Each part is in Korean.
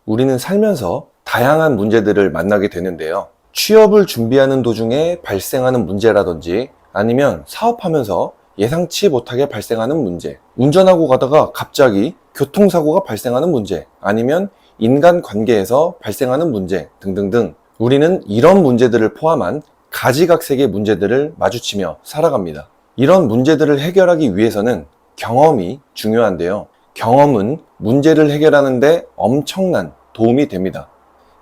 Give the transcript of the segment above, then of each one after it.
우리는 살면서 다양한 문제들을 만나게 되는데요. 취업을 준비하는 도중에 발생하는 문제라든지 아니면 사업하면서 예상치 못하게 발생하는 문제, 운전하고 가다가 갑자기 교통사고가 발생하는 문제, 아니면 인간관계에서 발생하는 문제 등등등 우리는 이런 문제들을 포함한 가지각색의 문제들을 마주치며 살아갑니다. 이런 문제들을 해결하기 위해서는 경험이 중요한데요. 경험은 문제를 해결하는 데 엄청난 도움이 됩니다.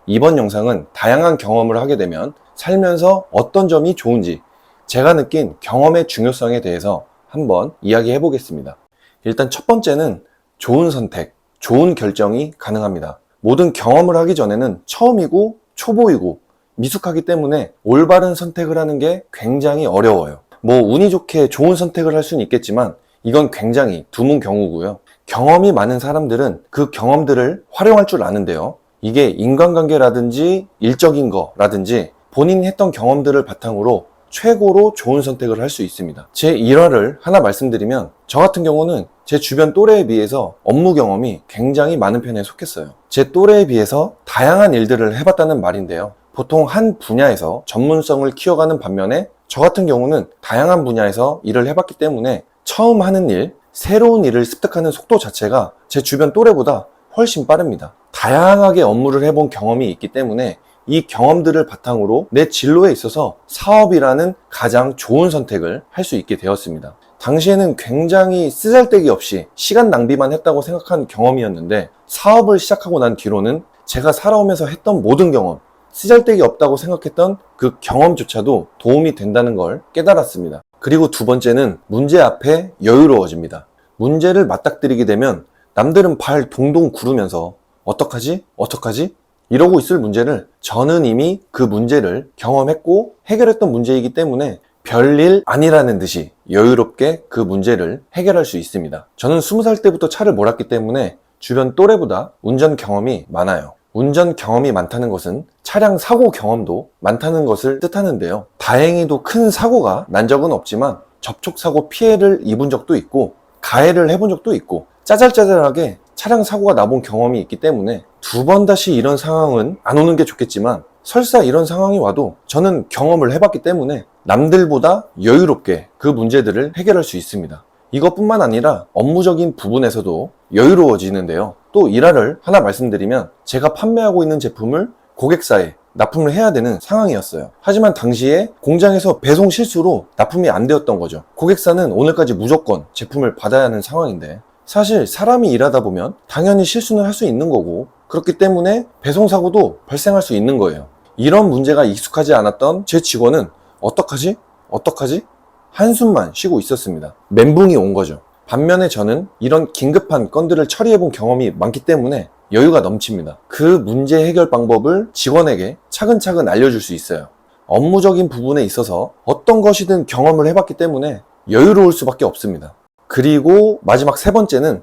이번 영상은 다양한 경험을 하게 되면 살면서 어떤 점이 좋은지 제가 느낀 경험의 중요성에 대해서 한번 이야기해 보겠습니다. 일단 첫 번째는 좋은 선택, 좋은 결정이 가능합니다. 모든 경험을 하기 전에는 처음이고 초보이고 미숙하기 때문에 올바른 선택을 하는 게 굉장히 어려워요. 운이 좋게 좋은 선택을 할 수는 있겠지만 이건 굉장히 드문 경우고요. 경험이 많은 사람들은 그 경험들을 활용할 줄 아는데요. 이게 인간관계라든지 일적인 거라든지 본인이 했던 경험들을 바탕으로 최고로 좋은 선택을 할 수 있습니다. 제 일화를 하나 말씀드리면 저 같은 경우는 제 주변 또래에 비해서 업무 경험이 굉장히 많은 편에 속했어요. 제 또래에 비해서 다양한 일들을 해봤다는 말인데요. 보통 한 분야에서 전문성을 키워가는 반면에 저 같은 경우는 다양한 분야에서 일을 해봤기 때문에 처음 하는 일, 새로운 일을 습득하는 속도 자체가 제 주변 또래보다 훨씬 빠릅니다. 다양하게 업무를 해본 경험이 있기 때문에 이 경험들을 바탕으로 내 진로에 있어서 사업이라는 가장 좋은 선택을 할 수 있게 되었습니다. 당시에는 굉장히 쓰잘데기 없이 시간 낭비만 했다고 생각한 경험이었는데 사업을 시작하고 난 뒤로는 제가 살아오면서 했던 모든 경험, 쓰잘데기 없다고 생각했던 그 경험조차도 도움이 된다는 걸 깨달았습니다. 그리고 두 번째는 문제 앞에 여유로워집니다. 문제를 맞닥뜨리게 되면 남들은 발 동동 구르면서 어떡하지? 이러고 있을 문제를 저는 이미 그 문제를 경험했고 해결했던 문제이기 때문에 별일 아니라는 듯이 여유롭게 그 문제를 해결할 수 있습니다. 저는 20살 때부터 차를 몰았기 때문에 주변 또래보다 운전 경험이 많아요. 운전 경험이 많다는 것은 차량 사고 경험도 많다는 것을 뜻하는데요. 다행히도 큰 사고가 난 적은 없지만 접촉사고 피해를 입은 적도 있고 가해를 해본 적도 있고 짜잘짜잘하게 차량 사고가 나본 경험이 있기 때문에 두 번 다시 이런 상황은 안 오는 게 좋겠지만 설사 이런 상황이 와도 저는 경험을 해봤기 때문에 남들보다 여유롭게 그 문제들을 해결할 수 있습니다. 이것뿐만 아니라 업무적인 부분에서도 여유로워지는데요. 또 일화를 하나 말씀드리면 제가 판매하고 있는 제품을 고객사에 납품을 해야 되는 상황이었어요. 하지만 당시에 공장에서 배송 실수로 납품이 안 되었던 거죠. 고객사는 오늘까지 무조건 제품을 받아야 하는 상황인데 사실 사람이 일하다 보면 당연히 실수는 할 수 있는 거고 그렇기 때문에 배송사고도 발생할 수 있는 거예요. 이런 문제가 익숙하지 않았던 제 직원은 어떡하지? 한숨만 쉬고 있었습니다. 멘붕이 온 거죠. 반면에 저는 이런 긴급한 건들을 처리해본 경험이 많기 때문에 여유가 넘칩니다. 그 문제 해결 방법을 직원에게 차근차근 알려줄 수 있어요. 업무적인 부분에 있어서 어떤 것이든 경험을 해봤기 때문에 여유로울 수밖에 없습니다. 그리고 마지막 세 번째는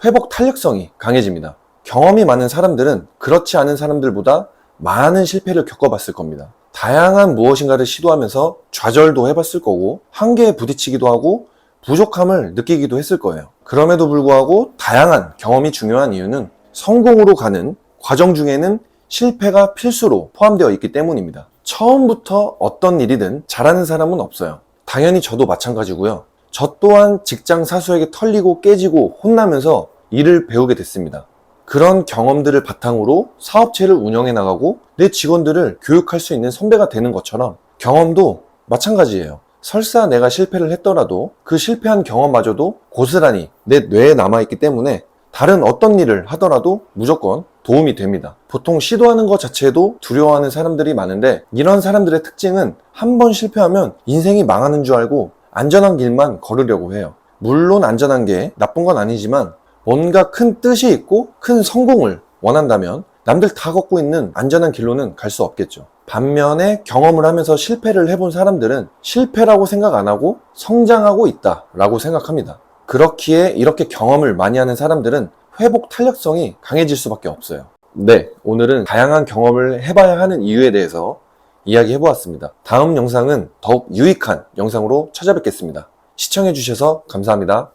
회복 탄력성이 강해집니다. 경험이 많은 사람들은 그렇지 않은 사람들보다 많은 실패를 겪어봤을 겁니다. 다양한 무엇인가를 시도하면서 좌절도 해봤을 거고 한계에 부딪히기도 하고 부족함을 느끼기도 했을 거예요. 그럼에도 불구하고 다양한 경험이 중요한 이유는 성공으로 가는 과정 중에는 실패가 필수로 포함되어 있기 때문입니다. 처음부터 어떤 일이든 잘하는 사람은 없어요. 당연히 저도 마찬가지고요. 저 또한 직장 사수에게 털리고 깨지고 혼나면서 일을 배우게 됐습니다. 그런 경험들을 바탕으로 사업체를 운영해 나가고 내 직원들을 교육할 수 있는 선배가 되는 것처럼 경험도 마찬가지예요. 설사 내가 실패를 했더라도 그 실패한 경험마저도 고스란히 내 뇌에 남아있기 때문에 다른 어떤 일을 하더라도 무조건 도움이 됩니다. 보통 시도하는 것 자체도 두려워하는 사람들이 많은데 이런 사람들의 특징은 한 번 실패하면 인생이 망하는 줄 알고 안전한 길만 걸으려고 해요. 물론 안전한 게 나쁜 건 아니지만 뭔가 큰 뜻이 있고 큰 성공을 원한다면 남들 다 걷고 있는 안전한 길로는 갈 수 없겠죠. 반면에 경험을 하면서 실패를 해본 사람들은 실패라고 생각 안 하고 성장하고 있다라고 생각합니다. 그렇기에 이렇게 경험을 많이 하는 사람들은 회복 탄력성이 강해질 수밖에 없어요. 네, 오늘은 다양한 경험을 해봐야 하는 이유에 대해서 이야기해보았습니다. 다음 영상은 더욱 유익한 영상으로 찾아뵙겠습니다. 시청해주셔서 감사합니다.